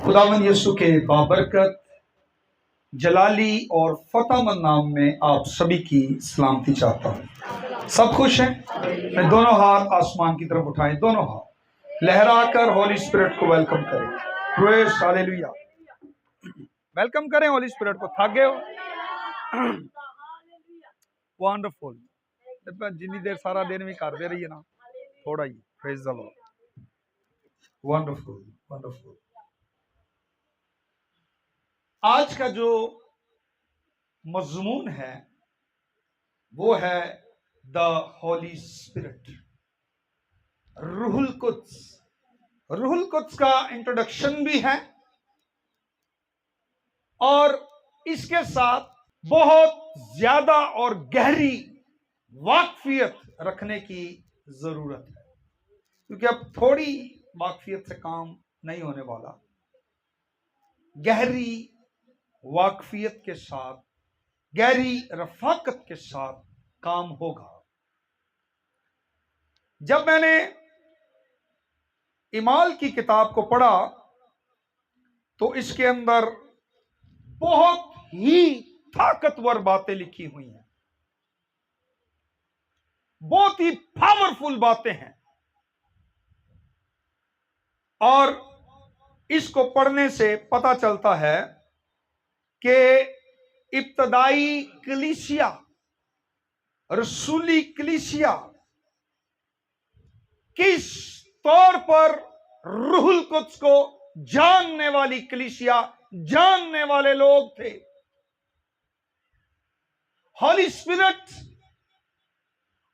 खुदावंद यीशु के बाबरकत जलाली और फतेहमंद नाम में आप सभी की सलामती चाहता हूँ। सब खुश हैं? मैं दोनों हाथ आसमान की तरफ उठाएं, दोनों हाथ लहराकर होली स्पिरिट को वेलकम करें। Praise hallelujah. वेलकम करें होली स्पिरिट को। थक गए हो? वंडरफुल। जितनी देर सारा दिन भी कर दे रही है ना, थोड़ा ही। Praise the lord. Wonderful wonderful. आज का जो मजमून है वो है द होली स्पिरिट, रूहुल कुद्स। रूहुल कुद्स का इंट्रोडक्शन भी है और इसके साथ बहुत ज्यादा और गहरी वाकफियत रखने की जरूरत है, क्योंकि अब थोड़ी वाकफियत से काम नहीं होने वाला। गहरी वाकफियत के साथ, गहरी रफाकत के साथ काम होगा। जब मैंने इमाल की किताब को पढ़ा तो इसके अंदर बहुत ही ताकतवर बातें लिखी हुई हैं, बहुत ही पावरफुल बातें हैं। और इसको पढ़ने से पता चलता है कि इब्तदाई कलीसिया, रसूली कलीसिया किस तौर पर रूहुल कुद्स को जानने वाली कलीसिया, जानने वाले लोग थे। हॉली स्पिरिट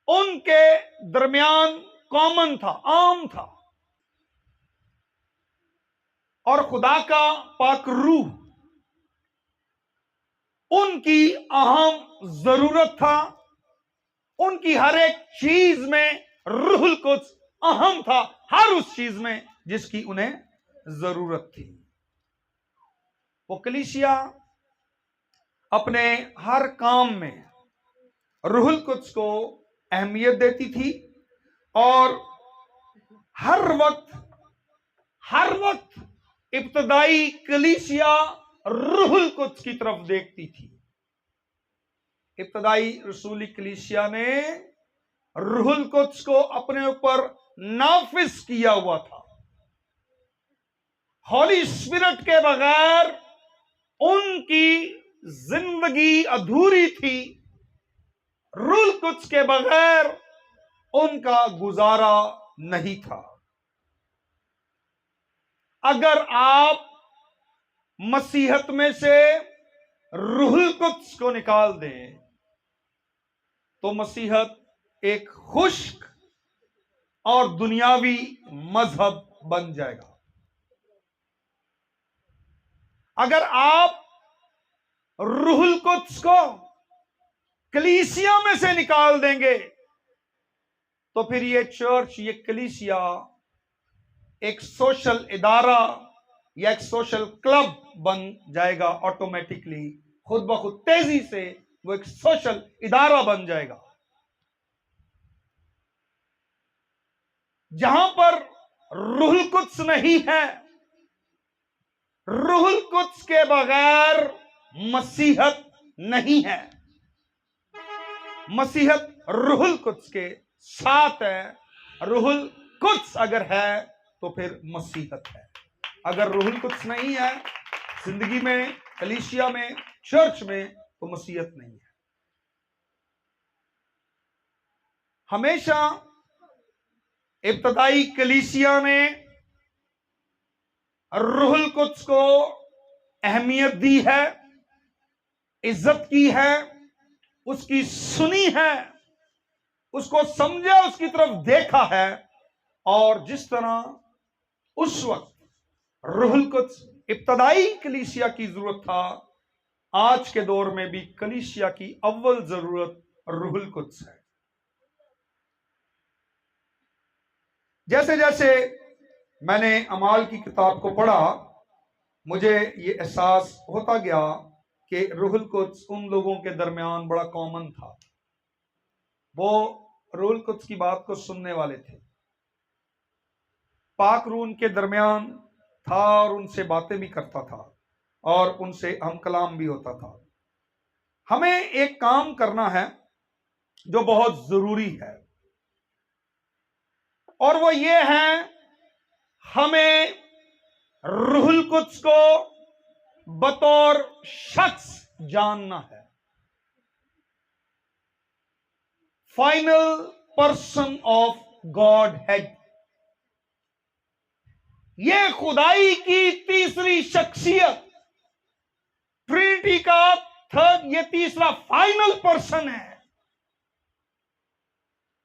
उनके दरमियान कॉमन था, आम था, और खुदा का पाक रूह उनकी अहम जरूरत था। उनकी हर एक चीज में रूहुल कुद्स अहम था, हर उस चीज में जिसकी उन्हें जरूरत थी। वो कलीसिया अपने हर काम में रूहुल कुद्स को अहमियत देती थी और हर वक्त इब्तदाई कलीसिया रूहुल कुद्स की तरफ देखती थी। इब्तदाई रसूली कलीसिया ने रूहुल कुद्स को अपने ऊपर नाफिज किया हुआ था। हॉली स्पिरिट के बगैर उनकी जिंदगी अधूरी थी। रूहुल कुद्स के बगैर उनका गुजारा नहीं था। अगर आप मसीहत में से रूहुल कुद्स को निकाल दें तो मसीहत एक खुश्क और दुनियावी मजहब बन जाएगा। अगर आप रूहुल कुद्स को कलीसिया में से निकाल देंगे तो फिर ये चर्च, ये कलीसिया एक सोशल इदारा या एक सोशल क्लब बन जाएगा। ऑटोमेटिकली, खुद ब खुद, तेजी से वो एक सोशल इदारा बन जाएगा, जहां पर रूहुल कुद्स नहीं है। रूहुल कुद्स के बगैर मसीहत नहीं है। मसीहत रूहुल कुद्स के साथ है। रूहुल कुद्स अगर है तो फिर मसीहत है। अगर रूहुल कुद्स नहीं है जिंदगी में, कलीसिया में, चर्च में, तो मसीहत नहीं है। हमेशा इब्तदाई कलीसिया ने रूहुल कुद्स को अहमियत दी है, इज्जत की है, उसकी सुनी है, उसको समझा, उसकी तरफ देखा है। और जिस तरह उस वक्त रूहुल कुद्स इब्तदाई कलीसिया की जरूरत था, आज के दौर में भी कलीसिया की अव्वल जरूरत रूहुल कुद्स है। जैसे जैसे मैंने अमाल की किताब को पढ़ा, मुझे ये एहसास होता गया कि रूहुल कुद्स उन लोगों के दरमियान बड़ा कॉमन था। वो रूहुल कुद्स की बात को सुनने वाले थे। पाक रूह के दरमियान था और उनसे बातें भी करता था और उनसे हम कलाम भी होता था। हमें एक काम करना है जो बहुत जरूरी है, और वो ये है, हमें रूहुल कुद्स को बतौर शख्स जानना है। Final person of God head, ये खुदाई की तीसरी शख्सियत, ट्रिनिटी का थर्ड, ये तीसरा फाइनल पर्सन है।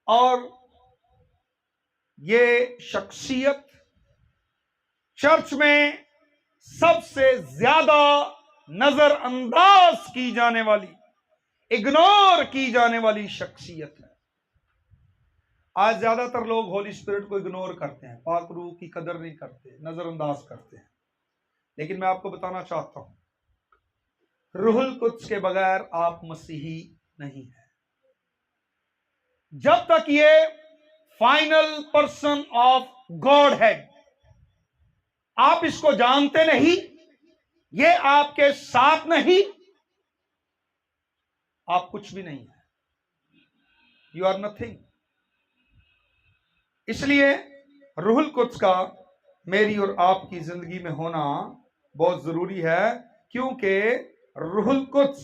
और ये शख्सियत चर्च में सबसे ज्यादा नजरअंदाज की जाने वाली, इग्नोर की जाने वाली शख्सियत है। आज ज्यादातर लोग होली स्पिरिट को इग्नोर करते हैं, पाक रूह की कदर नहीं करते, नजरअंदाज करते हैं। लेकिन मैं आपको बताना चाहता हूं, रूहुल कुद्स के बगैर आप मसीही नहीं हैं। जब तक ये फाइनल पर्सन ऑफ गॉड है, आप इसको जानते नहीं, ये आपके साथ नहीं, आप कुछ भी नहीं है। You are nothing. इसलिए रूहुल कुद्स का मेरी और आपकी जिंदगी में होना बहुत जरूरी है, क्योंकि रूहुल कुद्स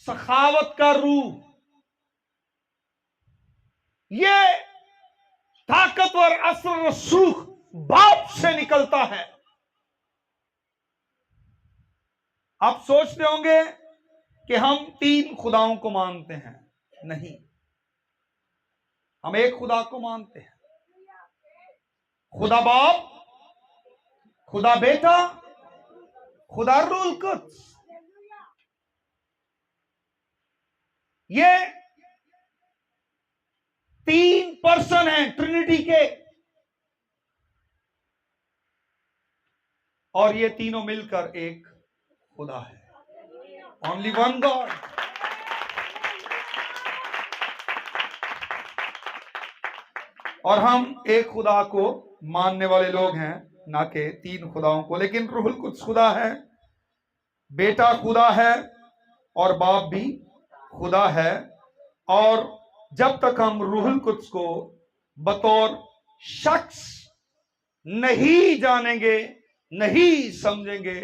सखावत का रूह, ये ताकतवर असर रसूख बाप से निकलता है। आप सोचते होंगे कि हम तीन खुदाओं को मानते हैं। नहीं, हम एक खुदा को मानते हैं। खुदा बाप, खुदा बेटा, खुदा रूहुल कुद्स। ये तीन पर्सन हैं ट्रिनिटी के, और ये तीनों मिलकर एक खुदा है। Only one God. और हम एक खुदा को मानने वाले लोग हैं, ना कि तीन खुदाओं को। लेकिन रूहुल कुद्स खुदा है, बेटा खुदा है, और बाप भी खुदा है। और जब तक हम रूहुल कुद्स को बतौर शख्स नहीं जानेंगे, नहीं समझेंगे,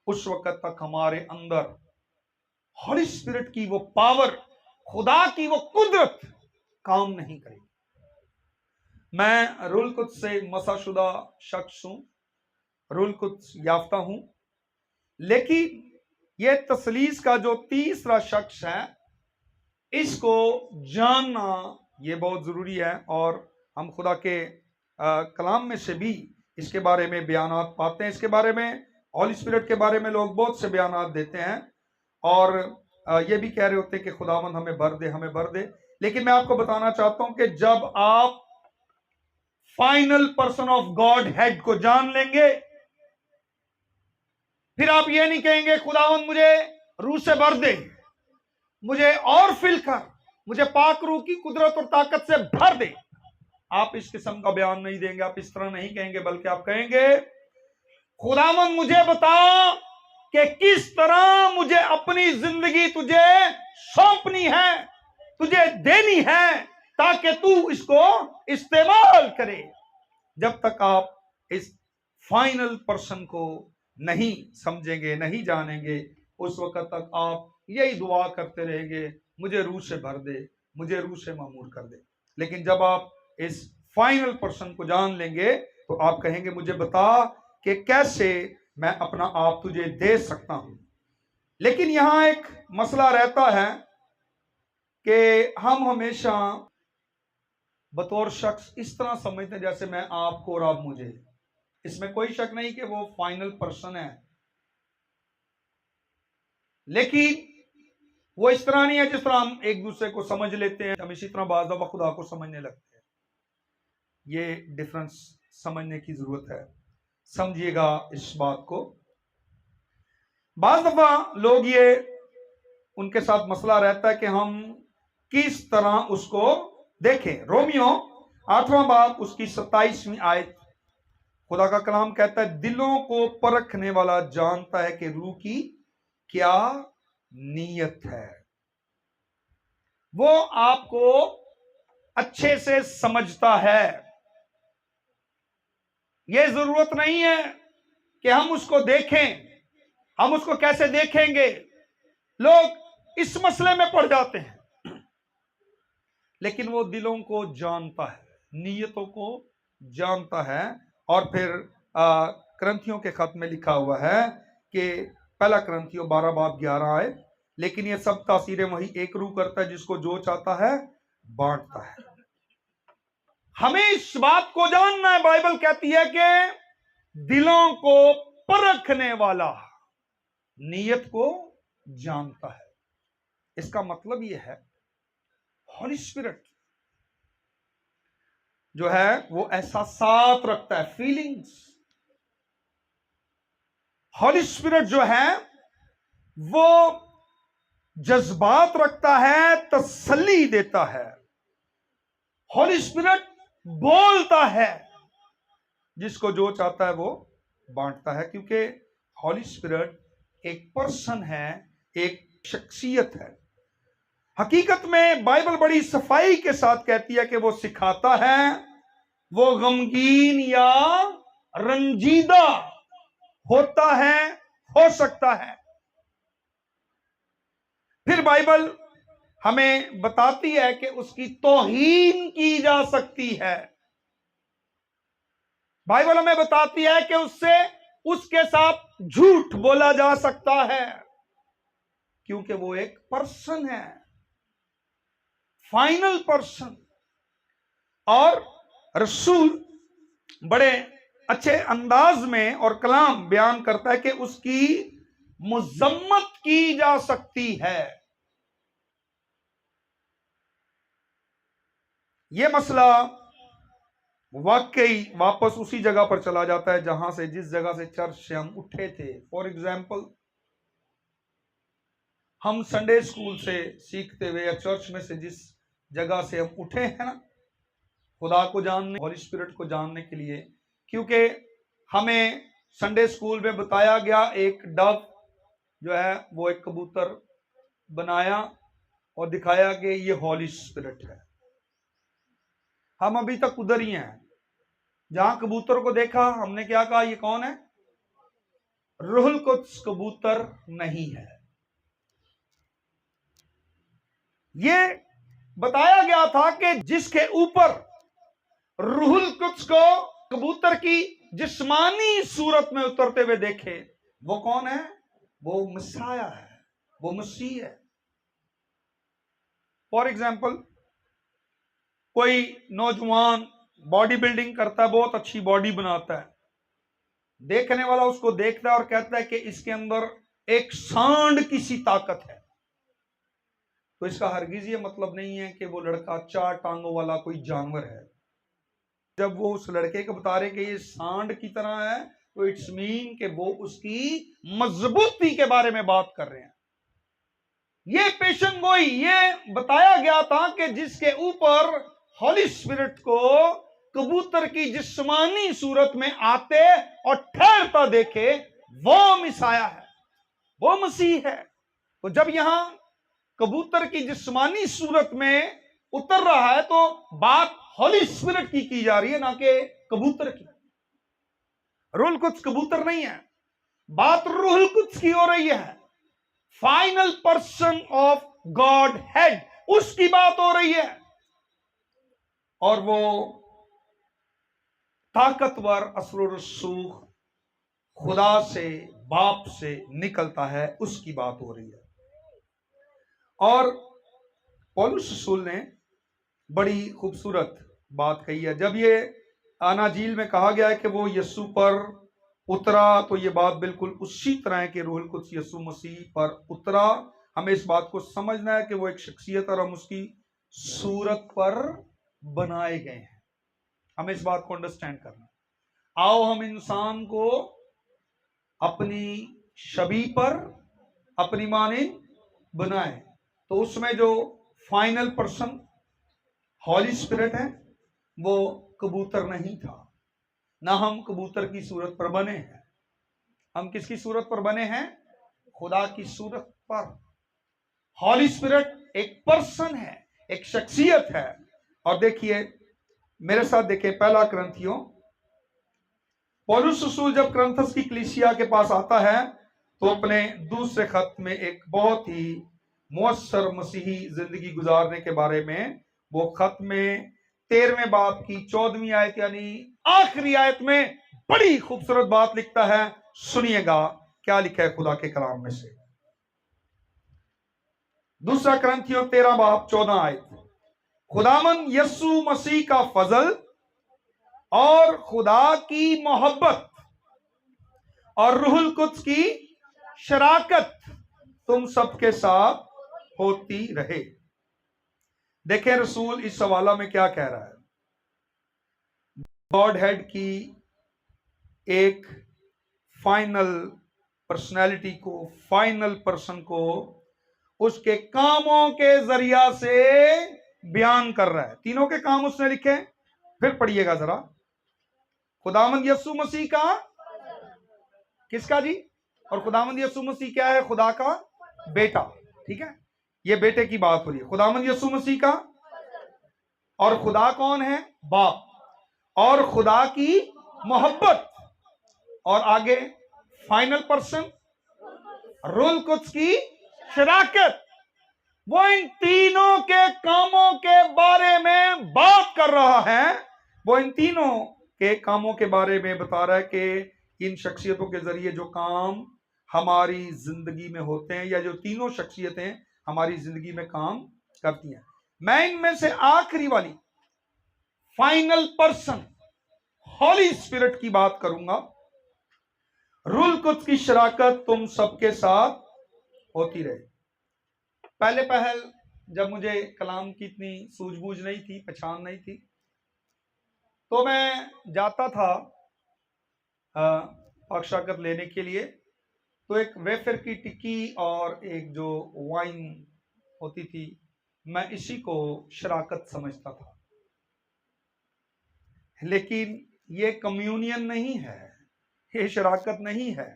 उस वक्त तक हमारे अंदर होली स्पिरिट की वो पावर, खुदा की वो कुदरत काम नहीं करेगी। मैं रूहुल कुद्स से मसाशुदा शख्स हूं, रूहुल कुद्स याफ्ता हूं, लेकिन ये तसलीस का जो तीसरा शख्स है, इसको जानना ये बहुत जरूरी है। और हम खुदा के कलाम में से भी इसके बारे में बयानात पाते हैं। इसके बारे में, होली स्पिरिट के बारे में लोग बहुत से बयानात देते हैं, और ये भी कह रहे होते हैं कि खुदावंद हमें भर दे, हमें भर दे। लेकिन मैं आपको बताना चाहता हूं कि जब आप final person of God head को जान लेंगे, फिर आप ये नहीं कहेंगे खुदावंद मुझे रूह से भर दे, मुझे और फिल कर, मुझे पाक रूह की कुदरत और ताकत से भर दे। आप इस किस्म का बयान नहीं देंगे, आप इस तरह नहीं कहेंगे, बल्कि आप कहेंगे खुदावंद मुझे बता कि किस तरह मुझे अपनी जिंदगी तुझे सौंपनी है, तुझे देनी है, ताकि तू इसको इस्तेमाल करे। जब तक आप इस फाइनल पर्सन को नहीं समझेंगे, नहीं जानेंगे, उस वक्त तक आप यही दुआ करते रहेंगे, मुझे रूह से भर दे, मुझे रूह से मामूर कर दे। लेकिन जब आप इस फाइनल पर्सन को जान लेंगे, तो आप कहेंगे मुझे बता कि कैसे मैं अपना आप तुझे दे सकता हूं। लेकिन यहां एक मसला रहता है कि हम हमेशा बतौर शख्स इस तरह समझते हैं जैसे मैं आपको और आप मुझे। इसमें कोई शक नहीं कि वो फाइनल पर्सन है, लेकिन वो इस तरह नहीं है जिस तरह हम एक दूसरे को समझ लेते हैं। हम इसी तरह बाज़ दफ़ा खुदा को समझने लगते हैं। ये डिफरेंस समझने की जरूरत है, समझिएगा इस बात को। बाज़ दफ़ा लोग ये, उनके साथ मसला रहता है कि हम किस तरह उसको देखें। रोमियो 8वां बाब उसकी 27वीं आयत खुदा का कलाम कहता है दिलों को परखने वाला जानता है कि रूह की क्या नीयत है। वो आपको अच्छे से समझता है। यह जरूरत नहीं है कि हम उसको देखें। हम उसको कैसे देखेंगे? लोग इस मसले में पड़ जाते हैं। लेकिन वो दिलों को जानता है, नीयतों को जानता है। और फिर करंथियों के खत में लिखा हुआ है कि पहला करंथियों 12 बाब 11 आए, लेकिन ये सब तासीरें वही एक रूह करता है, जिसको जो चाहता है बांटता है। हमें इस बात को जानना है। बाइबल कहती है कि दिलों को परखने वाला नीयत को जानता है। इसका मतलब यह है हॉली स्पिरिट जो है वो एहसासात रखता है, फीलिंग्स। हॉली स्पिरिट जो है वो जज्बात रखता है, तसल्ली देता है। हॉली स्पिरिट बोलता है, जिसको जो चाहता है वो बांटता है। क्योंकि हॉली स्पिरिट एक पर्सन है, एक शख्सियत है। हकीकत में बाइबल बड़ी सफाई के साथ कहती है कि वो सिखाता है, वो गमगीन या रंजीदा होता है, हो सकता है। फिर बाइबल हमें बताती है कि उसकी तौहीन की जा सकती है। बाइबल हमें बताती है कि उससे उसके साथ झूठ बोला जा सकता है, क्योंकि वो एक पर्सन है, फाइनल पर्सन। और रसूल बड़े अच्छे अंदाज में और कलाम बयान करता है कि उसकी मुजम्मत की जा सकती है। यह मसला वाकई वापस उसी जगह पर चला जाता है जहां से, जिस जगह से चर्च से हम उठे थे। फॉर एग्जाम्पल, हम संडे स्कूल से सीखते हुए या चर्च में से जिस जगह से हम उठे हैं ना, खुदा को जानने, हॉली स्पिरिट को जानने के लिए, क्योंकि हमें संडे स्कूल में बताया गया एक डव जो है वो एक कबूतर बनाया और दिखाया कि ये हॉली स्पिरिट है। हम अभी तक उधर ही हैं जहां कबूतर को देखा, हमने क्या कहा, ये कौन है? रूहुल कुद्स कबूतर नहीं है। ये बताया गया था कि जिसके ऊपर रूहुल कुद्स को कबूतर की जिस्मानी सूरत में उतरते हुए देखे, वो कौन है? वो मसाया है, वो मसीह है। फॉर एग्जाम्पल, कोई नौजवान बॉडी बिल्डिंग करता है, बहुत अच्छी बॉडी बनाता है, देखने वाला उसको देखता है और कहता है कि इसके अंदर एक सांड की सी ताकत है। तो इसका हरगिज ये मतलब नहीं है कि वो लड़का 4 टांगों वाला कोई जानवर है। जब वो उस लड़के को बता रहे कि ये सांड की तरह है, तो इट्स मीन कि वो उसकी मजबूती के बारे में बात कर रहे हैं। ये पेशन गोई, ये बताया गया था कि जिसके ऊपर हॉली स्पिरिट को कबूतर की जिस्मानी सूरत में आते और ठहरता देखे, वो मिसाया है, वो मसीह है। तो जब यहां कबूतर की जिस्मानी सूरत में उतर रहा है, तो बात हॉली स्पिरिट की जा रही है, ना कि कबूतर की। रूहुल कुद्स कबूतर नहीं है, बात रूहुल कुद्स की हो रही है। Final person of God head, उसकी बात हो रही है। और वो ताकतवर असर रसूख खुदा से, बाप से निकलता है, उसकी बात हो रही है। और पौलुस रसूल ने बड़ी खूबसूरत बात कही है। जब ये अनाजील में कहा गया है कि वो यीशु पर उतरा, तो ये बात बिल्कुल उसी तरह है कि रूहुल कुद्स यीशु मसीह पर उतरा। हमें इस बात को समझना है कि वो एक शख्सियत और हम उसकी सूरत पर बनाए गए हैं। हमें इस बात को अंडरस्टैंड करना। आओ हम इंसान को अपनी छवि पर, अपनी मानिंद बनाए। तो उसमें जो फाइनल पर्सन हॉली स्पिरिट है, वो कबूतर नहीं था। ना हम कबूतर की सूरत पर बने हैं। हम किसकी सूरत पर बने हैं? खुदा की सूरत पर। हॉली स्पिरिट एक पर्सन है, एक शख्सियत है। और देखिए, मेरे साथ देखिए, पहला करंथियों, पौलुस रसूल जब करंथस की कलीसिया के पास आता है तो अपने दूसरे खत में एक बहुत ही मुअस्सर मसीही जिंदगी गुजारने के बारे में वो खत में 13वें बाब की 14वीं आयत यानी आखिरी आयत में बड़ी खूबसूरत बात लिखता है। सुनिएगा क्या लिखा है खुदा के कलाम में से। दूसरा करंथियों 13 बाब 14 आयत, खुदावन यस्सु मसीह का फजल और खुदा की मोहब्बत और रूहुल कुद्स की शराकत तुम सबके साथ होती रहे। देखें रसूल इस सवाला में क्या कह रहा है। गॉड हेड की एक फाइनल पर्सनैलिटी को, फाइनल पर्सन को उसके कामों के जरिया से बयान कर रहा है। तीनों के काम उसने लिखे। फिर पढ़िएगा जरा। खुदावंद यस्सु मसीह का, किसका जी? और खुदावंद यस्सु मसीह क्या है? खुदा का बेटा। ठीक है, ये बेटे की बात हो रही है। खुदावंद यस्सु मसीह का, और खुदा कौन है? बाप। और खुदा की मोहब्बत, और आगे फाइनल पर्सन रूहुल कुद्स की शराकत। वो इन तीनों के कामों के बारे में बात कर रहा है। वो इन तीनों के कामों के बारे में बता रहा है कि इन शख्सियतों के जरिए जो काम हमारी जिंदगी में होते हैं, या जो तीनों शख्सियतें हमारी जिंदगी में काम करती हैं। मैं इनमें से आखिरी वाली फाइनल पर्सन हॉली स्पिरिट की बात करूंगा। रूहुल कुद्स की शराकत तुम सबके साथ होती रहे। पहले पहल जब मुझे कलाम की इतनी सूझबूझ नहीं थी, पहचान नहीं थी, तो मैं जाता था पाक लेने के लिए। तो एक वेफर की टिक्की और एक जो वाइन होती थी, मैं इसी को शराकत समझता था। लेकिन ये कम्युनियन नहीं है, ये शराकत नहीं है।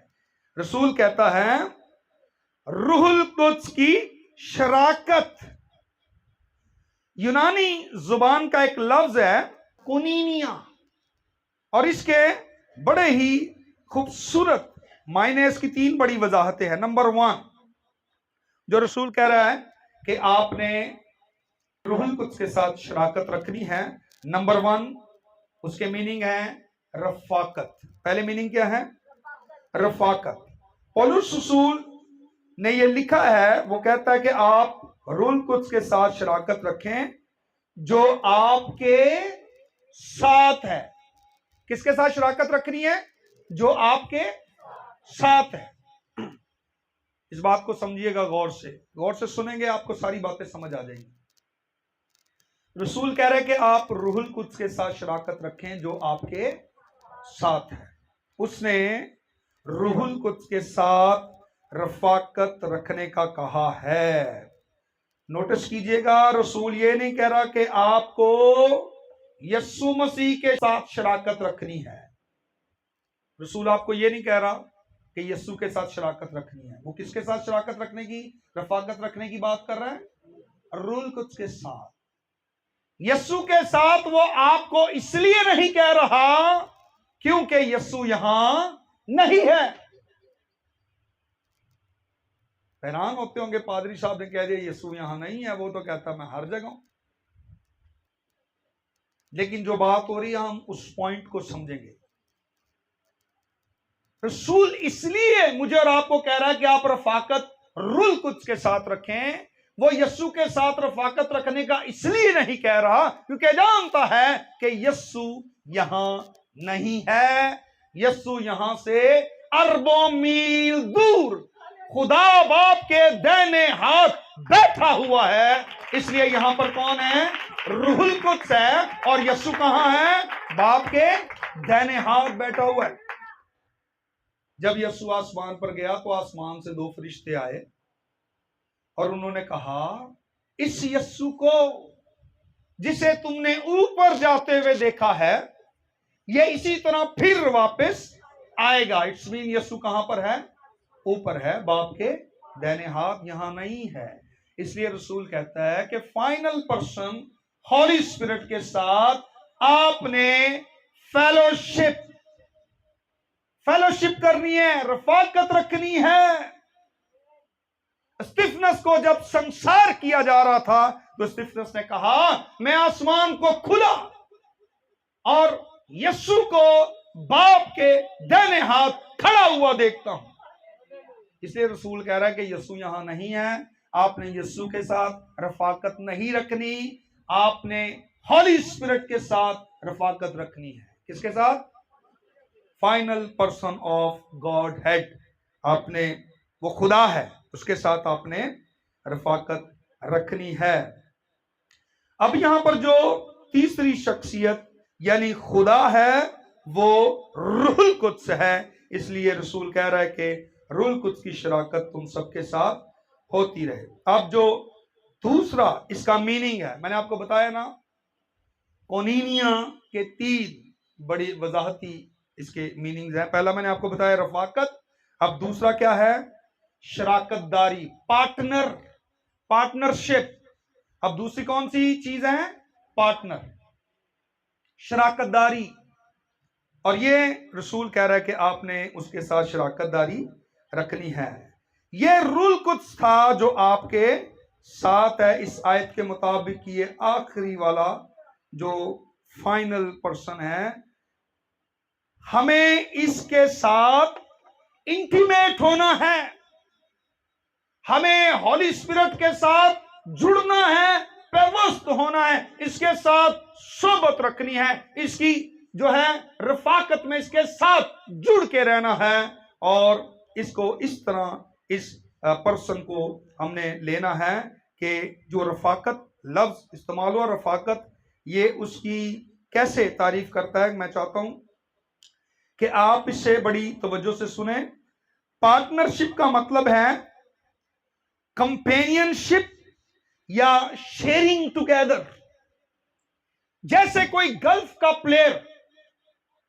रसूल कहता है रूहुल कुद्स की शराकत। यूनानी जुबान का एक लफ्ज है कुनीनिया, और इसके बड़े ही खूबसूरत मायने, इसकी 3 बड़ी वजाहतें हैं। नंबर 1, जो रसूल कह रहा है कि आपने रूहुल कुद्स के साथ शराकत रखनी है। नंबर 1 उसके मीनिंग है रफाकत। पहले मीनिंग क्या है? रफाकत। पौलुस रसूल ने यह लिखा है, वो कहता है कि आप रूहुल कुद्स के साथ शराकत रखें जो आपके साथ है। किसके साथ शराकत रखनी है? जो आपके साथ है। इस बात को समझिएगा, गौर से सुनेंगे आपको सारी बातें समझ आ जाएंगी। रसूल कह रहे हैं कि आप रूहुल कुद्स के साथ शराकत रखें जो आपके साथ है। उसने रूहुल कुद्स के साथ रफाकत रखने का कहा है। नोटिस कीजिएगा, रसूल ये नहीं कह रहा कि आपको यस्सु मसीह के साथ शराकत रखनी है। रसूल आपको ये नहीं कह रहा कि यस्सु के साथ शराकत रखनी है। वो किसके साथ शराकत रखने की, रफाकत रखने की बात कर रहा है? रूहुल कुद्स के साथ। यस्सु के साथ वो आपको इसलिए नहीं कह रहा क्योंकि यस्सु यहां नहीं है। हैरान होते होंगे, पादरी साहब ने कह दिया यस्सु यहां नहीं है, वो तो कहता मैं हर जगह हूं। लेकिन जो बात हो रही है, हम उस पॉइंट को समझेंगे। रसूल इसलिए मुझे और आपको कह रहा है कि आप रफाकत रूहुल कुद्स के साथ रखें। वो यस्सु के साथ रफाकत रखने का इसलिए नहीं कह रहा क्योंकि जानता है कि यस्सु यहां नहीं है। यस्सु यहां से अरबों मील दूर खुदा बाप के दाहिने हाथ बैठा हुआ है। इसलिए यहां पर कौन है? रूहुल कुद्स है। और यस्सु कहां है? बाप के दाहिने हाथ बैठा हुआ है। जब यस्सु आसमान पर गया तो आसमान से 2 फरिश्ते आए और उन्होंने कहा, इस यस्सु को जिसे तुमने ऊपर जाते हुए देखा है, ये इसी तरह फिर वापस आएगा। इट्स मीन यीशु कहां पर है? ऊपर है, बाप के दाहिने हाथ, यहां नहीं है। इसलिए रसूल कहता है कि फाइनल पर्सन हॉली स्पिरिट के साथ आपने फेलोशिप करनी है, रफाकत रखनी है। स्टीफनस को जब संसार किया जा रहा था तो स्टीफनस ने कहा मैं आसमान को खुला और यीशु को बाप के दाहिने हाथ खड़ा हुआ देखता हूं। इसलिए रसूल कह रहा है कि यीशु यहां नहीं है। आपने यीशु के साथ रफाकत नहीं रखनी, आपने हॉली स्पिरिट के साथ रफाकत रखनी है। किसके साथ? Final person of God head. आपने, वो खुदा है, उसके साथ आपने रफाकत रखनी है। अब यहां पर जो तीसरी शख्सियत यानी खुदा है वो रूहुल कुद्स है। इसलिए रसूल कह रहा है कि रूहुल कुद्स की शराकत तुम सबके साथ होती रहे। अब जो दूसरा इसका मीनिंग है, मैंने आपको बताया ना, कोनिनिया के 3 बड़ी वजाहती इसके मीनिंग्स हैं। पहला मैंने आपको बताया रफाकत, अब दूसरा क्या है? शराकतदारी, पार्टनरशिप। अब दूसरी कौन सी चीज है? पार्टनर, शराकतदारी। और ये रसूल कह रहा है कि आपने उसके साथ शराकतदारी रखनी है। ये रूहुल कुद्स था जो आपके साथ है। इस आयत के मुताबिक ये आखिरी वाला जो फाइनल पर्सन है, हमें इसके साथ इंटीमेट होना है, हमें हॉली स्पिरिट के साथ जुड़ना है, पेवस्त होना है, इसके साथ सोबत रखनी है, इसकी जो है रफाकत में इसके साथ जुड़ के रहना है। और इसको इस तरह इस पर्सन को हमने लेना है कि जो रफाकत लफ्ज इस्तेमाल हुआ, रफाकत, ये उसकी कैसे तारीफ करता है। मैं चाहता हूं कि आप इससे बड़ी तवज्जो से सुने। पार्टनरशिप का मतलब है कंपेनियनशिप या शेयरिंग टुगेदर। जैसे कोई गल्फ का प्लेयर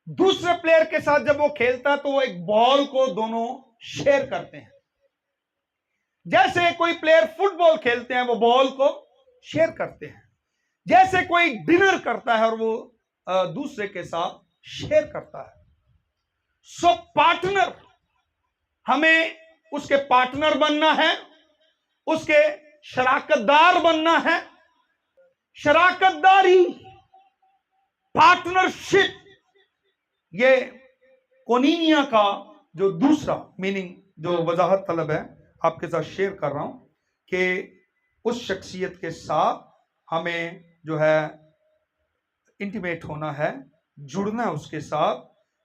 दूसरे प्लेयर के साथ जब वो खेलता है तो वो एक बॉल को दोनों शेयर करते हैं। जैसे कोई प्लेयर फुटबॉल खेलते हैं वो बॉल को शेयर करते हैं। जैसे कोई डिनर करता है और वो दूसरे के साथ शेयर करता है। सो पार्टनर, हमें उसके पार्टनर बनना है, उसके शराकतदार बनना है। शराकतदारी, पार्टनरशिप, ये कोनिनिया का जो दूसरा मीनिंग जो वजाहत तलब है आपके साथ शेयर कर रहा हूं कि उस शख्सियत के साथ हमें जो है इंटीमेट होना है, जुड़ना है उसके साथ।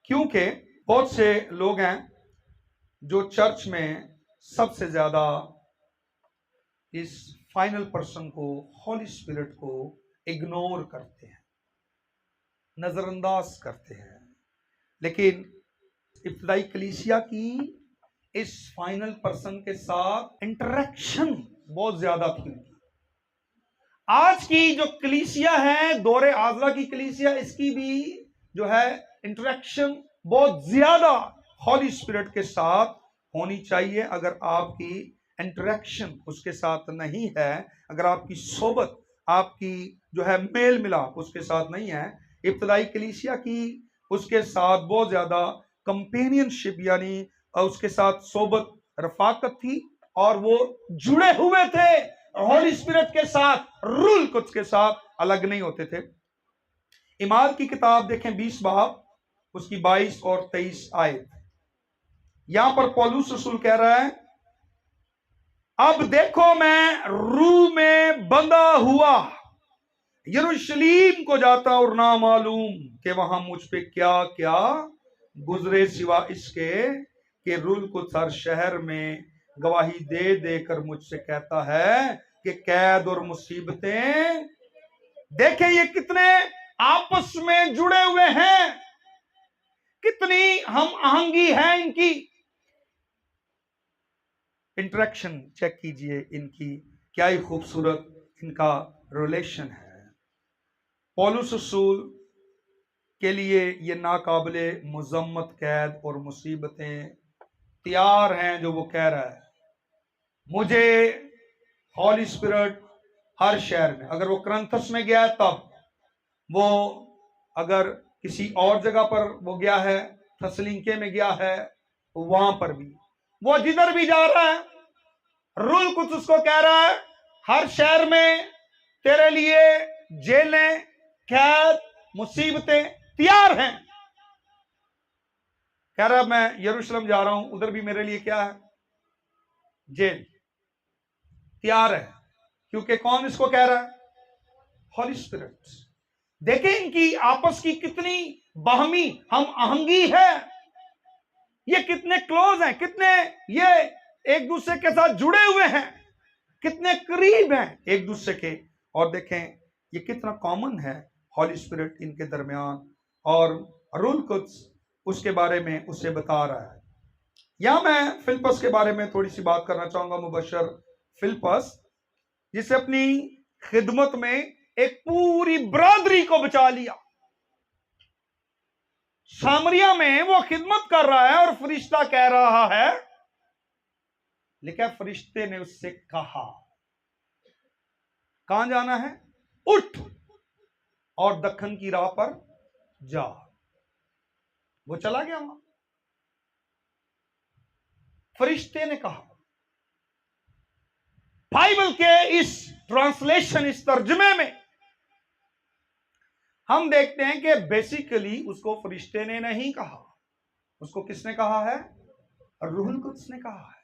क्योंकि बहुत से लोग हैं जो चर्च में सबसे ज्यादा इस फाइनल पर्सन को, हॉली स्पिरिट को इग्नोर करते हैं, नजरअंदाज करते हैं। लेकिन इब्तिदाई कलीसिया की इस फाइनल पर्सन के साथ इंटरेक्शन बहुत ज्यादा थी। आज की जो कलीसिया है, दौरे आजरा की कलीसिया, इसकी भी जो है इंटरेक्शन बहुत ज्यादा हॉली स्पिरिट के साथ होनी चाहिए। अगर आपकी इंटरेक्शन उसके साथ नहीं है, अगर आपकी सोबत, आपकी जो है मेल मिलाप उसके साथ नहीं है, इब्तिदाई कलीसिया की उसके साथ बहुत ज्यादा कंपेनियनशिप यानी उसके साथ सोबत, रफाकत थी और वो जुड़े हुए थे हॉली स्पिरिट के साथ, रूहुल कुद्स के साथ अलग नहीं होते थे। इमाल की किताब देखें 20 बाब, उसकी 22 और 23 आयत। यहां पर पौलुस रसूल कह रहा है, अब देखो मैं रूह में बंधा हुआ यरूशलेम को जाता और ना मालूम कि वहां मुझ पे क्या क्या गुजरे, सिवा इसके कि रूहुल कुद्स हर शहर में गवाही दे देकर मुझसे कहता है कि कैद और मुसीबतें। देखें ये कितने आपस में जुड़े हुए हैं, कितनी हम आहंगी है इनकी। इंटरेक्शन चेक कीजिए इनकी, क्या ही खूबसूरत इनका रिलेशन है। पौलुस रसूल के लिए ये नाकाबिले मुजम्मत कैद और मुसीबतें तैयार हैं। जो वो कह रहा है, मुझे हॉली स्पिरिट हर शहर में, अगर वो करंथस में गया है तब, वो अगर किसी और जगह पर वो गया है, थसलिंके में गया है, तो वहां पर भी, वो जिधर भी जा रहा है, रूल कुछ उसको कह रहा है, हर शहर में तेरे लिए जेलें, कैद, मुसीबतें तैयार हैं। कह रहा मैं यरूशलेम जा रहा हूं, उधर भी मेरे लिए क्या है, जेल तैयार है। क्योंकि कौन इसको कह रहा है, हॉली स्पिरिट। देखें इनकी आपस की कितनी बाहमी हम आहंगी है, ये कितने क्लोज हैं, कितने ये एक दूसरे के साथ जुड़े हुए हैं, कितने करीब हैं एक दूसरे के। और देखें ये कितना कॉमन है हॉली स्पिरिट इनके दरमियान, और रूल कुछ उसके बारे में उसे बता रहा है। यहां मैं फिलिप्पस के बारे में थोड़ी सी बात करना चाहूंगा। मुबशर फिलिप्पस, जिसे अपनी खिदमत में एक पूरी बरादरी को बचा लिया। सामरिया में वो खिदमत कर रहा है और फरिश्ता कह रहा है, लेकिन फरिश्ते ने उससे कहा कहां जाना है, उठ और दक्खन की राह पर जा। वो चला गया वहां। फरिश्ते ने कहा। बाइबल के इस ट्रांसलेशन, इस तर्जुमे में हम देखते हैं कि बेसिकली उसको फरिश्ते ने नहीं कहा, उसको किसने कहा है, रूहुल कुद्स ने कहा है।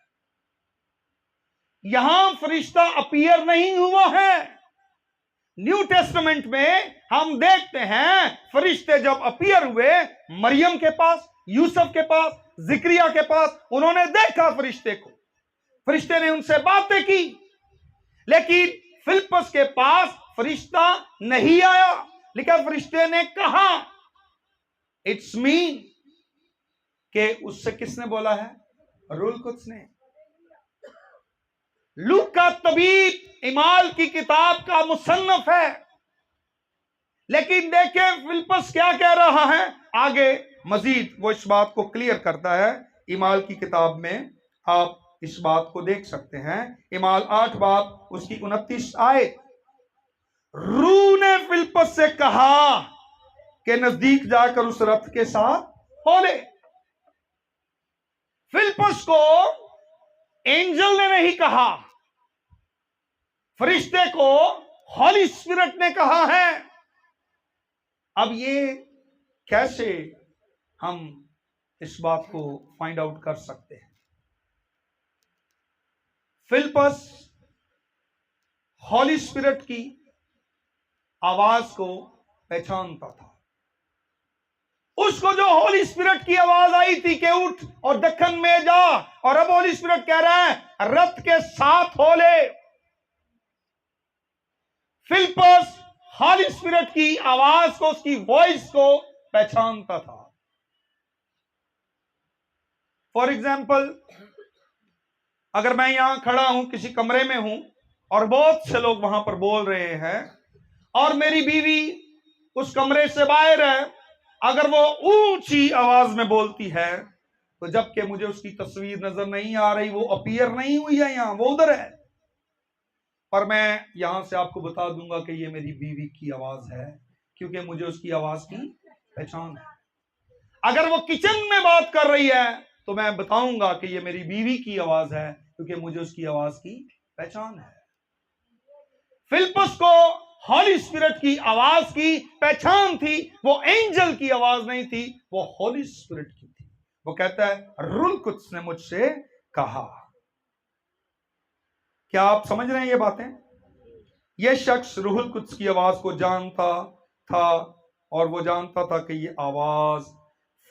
यहां फरिश्ता अपीयर नहीं हुआ है। न्यू टेस्टामेंट में हम देखते हैं फरिश्ते जब अपीयर हुए मरियम के पास, यूसुफ के पास, जिक्रिया के पास, उन्होंने देखा फरिश्ते को, फरिश्ते ने उनसे बातें की। लेकिन फिलिप्पस के पास फरिश्ता नहीं आया, लेकिन फरिश्ते ने कहा इट्स मी, कि उससे किसने बोला है, रूहुल कुद्स ने। लूका तबीब इमाल की किताब का मुसन्नफ है, लेकिन देखें फिलिप्पस क्या कह रहा है आगे, मजीद वो इस बात को क्लियर करता है। इमाल की किताब में आप इस बात को देख सकते हैं। इमाल 8 बाब उसकी 29 आयत। रूह ने फिलिप्पस से कहा कि नजदीक जाकर उस रथ के साथ हो ले। फिलिप्पस को एंजल ने नहीं कहा, फरिश्ते को हॉली स्पिरिट ने कहा है। अब ये कैसे हम इस बात को फाइंड आउट कर सकते हैं। फिलिप्पस हॉली स्पिरिट की आवाज को पहचानता था। उसको जो हॉली स्पिरिट की आवाज आई थी कि उठ और दक्खन में जा, और अब हॉली स्पिरिट कह रहा है रथ के साथ हो ले। फिलिप्पस हॉली स्पिरिट की आवाज को, उसकी वॉइस को पहचानता था। फॉर एग्जाम्पल, अगर मैं यहां खड़ा हूं, किसी कमरे में हूं और बहुत से लोग वहां पर बोल रहे हैं, और मेरी बीवी उस कमरे से बाहर है, अगर वो ऊंची आवाज में बोलती है, तो जबकि मुझे उसकी तस्वीर नजर नहीं आ रही, वो अपीयर नहीं हुई है यहां, वो उधर है, पर मैं यहां से आपको बता दूंगा कि ये मेरी बीवी की आवाज है, क्योंकि मुझे उसकी आवाज की पहचान है। अगर वो किचन में बात कर रही है तो मैं बताऊंगा कि ये मेरी बीवी की आवाज है, क्योंकि मुझे उसकी आवाज की पहचान है। फिलिप्पस को हॉली स्पिरिट की आवाज की पहचान थी, वो एंजल की आवाज नहीं थी, वो हॉली स्पिरिट की थी। वो कहता है रूहुल कुद्स ने मुझसे कहा। क्या आप समझ रहे हैं ये बातें? ये शख्स रूहुल कुद्स की आवाज को जानता था, और वो जानता था कि ये आवाज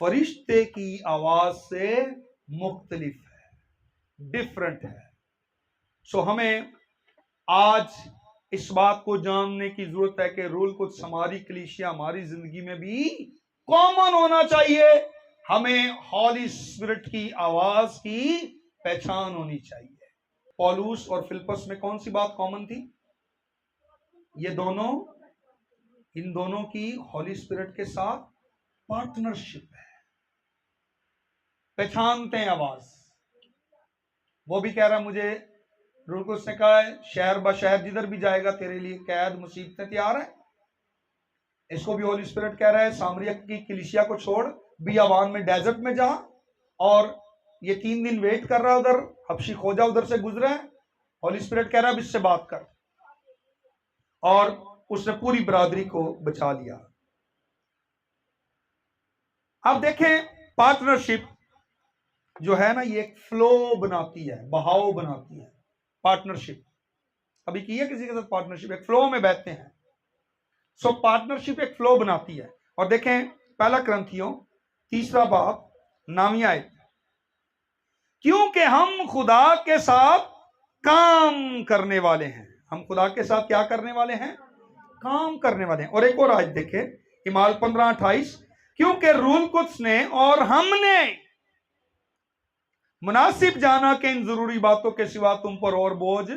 फरिश्ते की आवाज से मुख्तलिफ है, डिफरेंट है। सो हमें आज इस बात को जानने की जरूरत है कि रूहुल कुद्स हमारी कलीसिया, हमारी जिंदगी में भी कॉमन होना चाहिए। हमें हॉली स्पिरिट की आवाज की पहचान होनी चाहिए। पौलुस और फिलिप्पस में कौन सी बात कॉमन थी? ये दोनों, इन दोनों की हॉली स्पिरिट के साथ पार्टनरशिप है। पहचानते हैं आवाज। वो भी कह रहा मुझे, रूल कुद्स ने कहा है शहर ब शहर जिधर भी जाएगा तेरे लिए कैद मुसीबतें तैयार है। इसको भी होली स्पिरिट कह रहा है सामरिया की कलीसिया को छोड़ बियाबान में डेजर्ट में जा, और ये 3 दिन वेट कर रहा है उधर, हबशी खोजा उधर से गुजरा है। होली स्पिरिट कह रहा है अब इससे बात कर, और उसने पूरी बरादरी को बचा लिया। अब देखें पार्टनरशिप जो है ना, ये एक फ्लो बनाती है, बहाव बनाती है। पार्टनरशिप अभी की है किसी के साथ पार्टनरशिप, एक फ्लो में बहते हैं। सो पार्टनरशिप एक फ्लो बनाती है। और देखें पहला क्रंथियों 3 बाब 9 आयत, क्योंकि हम खुदा के साथ काम करने वाले हैं। हम खुदा के साथ क्या करने वाले हैं? काम करने वाले हैं। और एक और आयत देखें इमाल 15:28, क्योंकि रूल कुद्स ने और हमने मुनासिब जाना कि इन जरूरी बातों के सिवा तुम पर और बोझ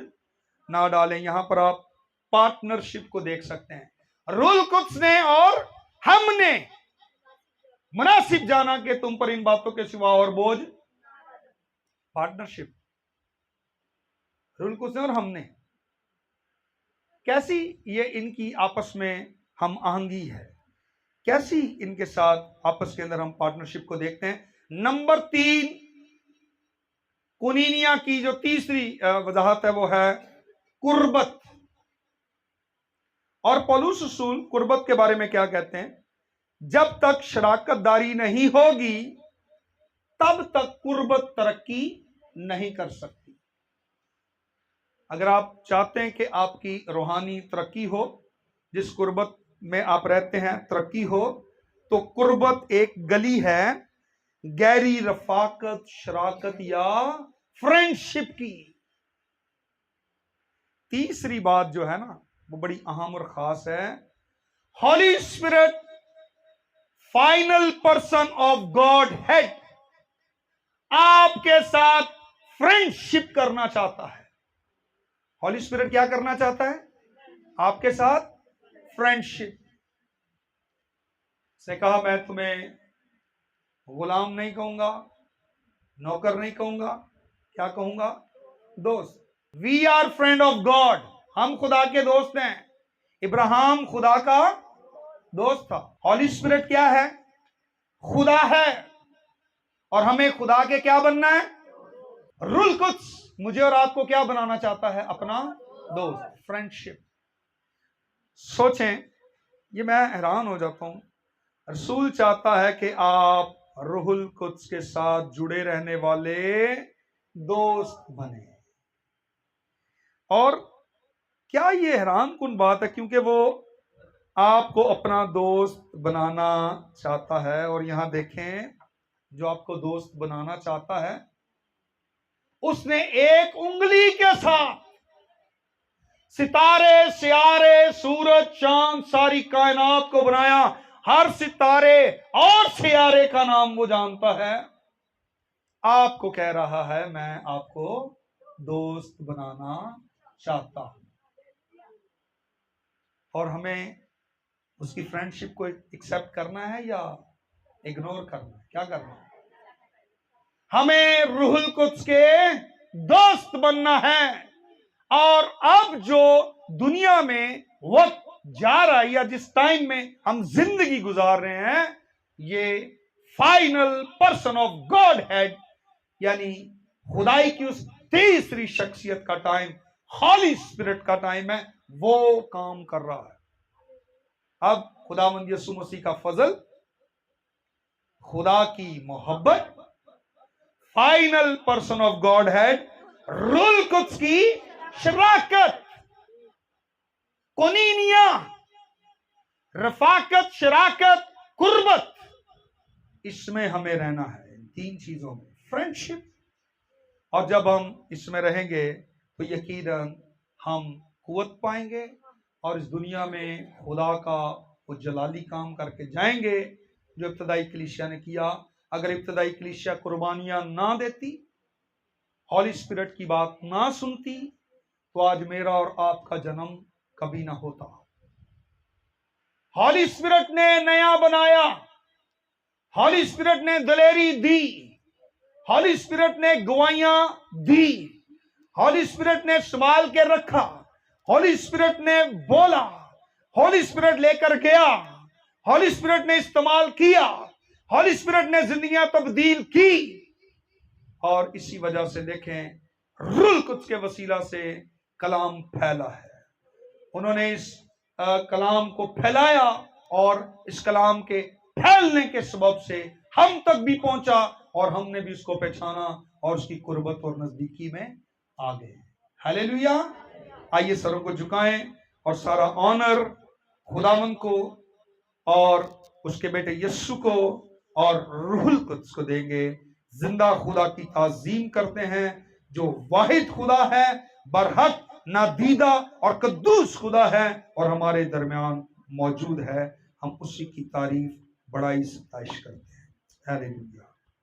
ना डालें। यहां पर आप पार्टनरशिप को देख सकते हैं। रूल कुद्स ने और हमने मुनासिब जाना कि तुम पर इन बातों के सिवा और बोझ। पार्टनरशिप रूल कुद्स ने और हमने, कैसी ये इनकी आपस में हम आहंगी है, कैसी इनके साथ आपस के अंदर हम पार्टनरशिप को देखते हैं। नंबर 3 कुनीनिया की जो तीसरी वजाहत है वो है कुर्बत। और पौलुस रसूल कुर्बत के बारे में क्या कहते हैं? जब तक शराकतदारी नहीं होगी तब तक कुर्बत तरक्की नहीं कर सकती। अगर आप चाहते हैं कि आपकी रूहानी तरक्की हो, जिस कुर्बत में आप रहते हैं तरक्की हो, तो कुर्बत एक गली है गहरी रफाकत, शराकत या फ्रेंडशिप की। तीसरी बात जो है ना वो बड़ी अहम और खास है। Holy spirit final person of Godhead आपके साथ फ्रेंडशिप करना चाहता है। हॉली स्पिरिट क्या करना चाहता है? आपके साथ फ्रेंडशिप। से कहा मैं तुम्हें गुलाम नहीं कहूंगा, नौकर नहीं कहूंगा, क्या कहूंगा? दोस्त। We are friend of God, हम खुदा के दोस्त हैं। इब्राहिम खुदा का दोस्त था। हॉली स्पिरिट क्या है? खुदा है, और हमें खुदा के क्या बनना है? रूल कुद्स मुझे और आपको क्या बनाना चाहता है? अपना दोस्त, फ्रेंडशिप। सोचें, ये मैं हैरान हो जाता हूं। रसूल चाहता है कि आप रूहुल कुद्स के साथ जुड़े रहने वाले दोस्त बने। और क्या ये हैरान कुन बात है, क्योंकि वो आपको अपना दोस्त बनाना चाहता है। और यहां देखें, जो आपको दोस्त बनाना चाहता है उसने एक उंगली के साथ सितारे, सियारे, सूरज, चांद, सारी कायनात को बनाया। हर सितारे और सियारे का नाम वो जानता है। आपको कह रहा है मैं आपको दोस्त बनाना चाहता हूं, और हमें उसकी फ्रेंडशिप को एक्सेप्ट करना है या इग्नोर करना है? क्या करना है? हमें रूहुल कुद्स के दोस्त बनना है। और अब जो दुनिया में वक्त जा रहा है, या जिस टाइम में हम जिंदगी गुजार रहे हैं, ये final person of God head यानी खुदाई की उस तीसरी शख्सियत का टाइम, हॉली स्पिरिट का टाइम है, वो काम कर रहा है। अब खुदावंद यीशु मसीह का फजल, खुदा की मोहब्बत, final person of Godhead रूहुल कुद्स की शराकत, कोनीनिया, रफाकत, शराकत, कुर्बत, इसमें हमें रहना है। इन 3 चीजों में, फ्रेंडशिप। और जब हम इसमें रहेंगे तो यकीनन हम कुव्वत पाएंगे और इस दुनिया में खुदा का वो जलाली काम करके जाएंगे जो इब्तदाई कलीसिया ने किया। अगर इब्तदाई कलीसिया कुर्बानियां ना देती, हॉली स्पिरिट की बात ना सुनती, तो आज मेरा और आपका जन्म कभी ना होता। हॉली स्पिरिट ने नया बनाया, हॉली स्पिरिट ने दिलेरी दी, हॉली स्पिरिट ने गवाहियां दी, हॉली स्पिरिट ने संभाल के रखा, हॉली स्पिरिट ने बोला, हॉली स्पिरिट लेकर गया, हॉली स्पिरिट ने इस्तेमाल किया, हॉली स्पिरिट ने जिंदगियां तब्दील की। और इसी वजह से देखें रूह कुद्स के वसीला से कलाम फैला है। उन्होंने इस कलाम को फैलाया और इस कलाम के फैलने के सबब से हम तक भी पहुंचा और हमने भी उसको पहचाना और उसकी कुर्बत और नजदीकी में आ गए। हालेलुया। आइए सरों को झुकाएं और सारा ऑनर खुदावंद को और उसके बेटे यीशु को और रूहुल कुद्स को देंगे। जिंदा खुदा की ताजीम करते हैं जो वाहिद खुदा है, बरहक, नादीदा और कद्दूस खुदा है और हमारे दरमियान मौजूद है। हम उसी की तारीफ, बड़ाई, सताइश करते हैं। हालेलुया।